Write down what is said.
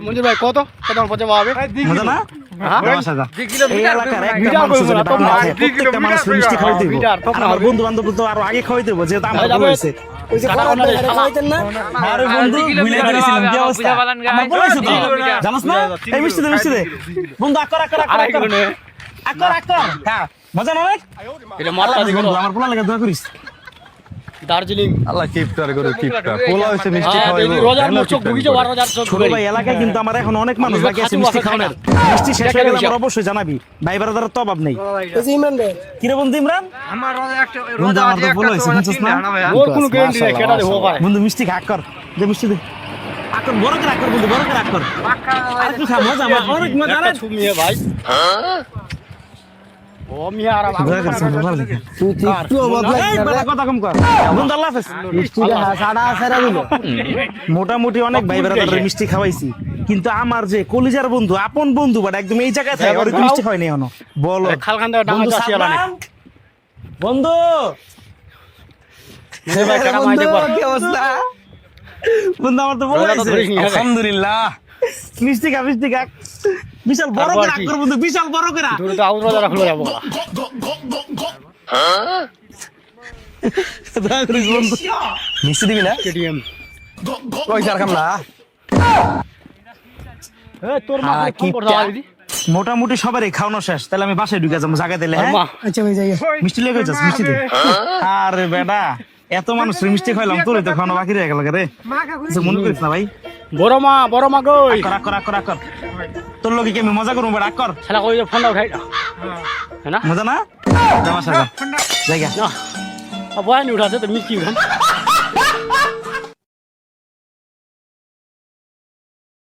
মঞ্জুর ভাই কত কত পচে পাবে মজা না এই এলাকার একটা মিটার মানুষ করবো না, যদি তো বাংলাদেশে দুই প্রত্যেকটা মানুষ মিষ্টি খাওয়াইতে হইব। মিটার, তো আর আমার বন্ধু বান্ধব তো আরো আগে খাওয়াইতে হইব, যেহেতু আমার বড় হয়েছে। আরে বন্ধু ভুলে গেছিলাম, কি অবস্থা? আমার বলেছে তো, জানোস না? এই মিষ্টি দে বন্ধু, আকর হ্যাঁ, মজা না অনেক? এটা মারটা দিবো বন্ধু, আমার পোলা লাগে দোয়া করিস। দার্জিলিং আল্লাহ কিপটার করে কিপটা পোলা হইছে মিষ্টি খাওয়াইবো রোজার মুখ চোখ বুঝিছে 12,000 চোখ ছোট ভাই, এলাকায় কিন্তু আমার এখন অনেক মানুষ বাকি আছে মিষ্টি খাওয়ানোর। মিষ্টি শেষ হয়ে গেলে আমার অবশ্যই জানাবি, ভাই ব্রাদারের তো অভাব নেই। কি রে বন্ধু ইমরান? বন্ধু আমার তো ভুল হয়েছে, বুঝছিস না? ওর কোনো গ্যারান্টি নেই কেডা দেবো পারে বন্ধু মিষ্টি খা, আকর দে মিষ্টি দে, আকর বড় করে আকর বন্ধু, বড় করে আকর। আর কি খা, মজা অনেক মজা রে। ছুমিয়ে ভাই ও মিয়া আর দয়া করে সামনে ভালো দেখে তুই একটু অবাক লাগে না, কথা কম কর বন্ধু। আল্লাহ হাফেজ। মিষ্টি খা, সাড়া আছেরা দিল। মোটামুটি অনেক ভাই ব্রাদারের মিষ্টি খাওয়াইছি, কিন্তু আমার যে কলিজার বন্ধু, আপন বন্ধু, বাট একদম এই জায়গায় থাকে, ওর মিষ্টি খাওয়াই নাই এখনো। বলো খালখান দাও ডাঙা চাষি আলা না বন্ধু, সে ভাই কেডা মাইতে পারে কি অবস্থা বন্ধু? আমার তো বলা হয়েছে আলহামদুলিল্লাহ মিষ্টি খা, মিষ্টি খা, বিশাল বড় করে আকর বন্ধু, বিশাল বড় করে। তোর তো আউট রোজা রাখলো যাবো দয়া করিস বন্ধু, মিষ্টি দিবি না? কেটিএম কই স্যার কামলা এ তোর মা কি ফোন করতে দিদি মোটামুটি সবারই খাওয়ানো শেষ, তাহলে আমি বাসায় ঢুকে যাবো জায়গা দিলে। হ্যাঁ মা আচ্ছা ভাই যাই মিষ্টি লেগে যাচ্ছে, মিষ্টি দে। আরে বেটা, এত মানুষ মিষ্টি খাইলাম, তোরই তো খাওয়ানো বাকি রয়ে গেল রে। কিছু মনে করিস না ভাই। বড় মা কই আকর তোর লোকে কি আমি মজা করবো বেটা? আকর শালা কই ফোনটা উঠাই না হ্যাঁ না মজা না? জামা সাজা জায়গা না বয়ানি উঠাছে তো মিষ্টি উঠান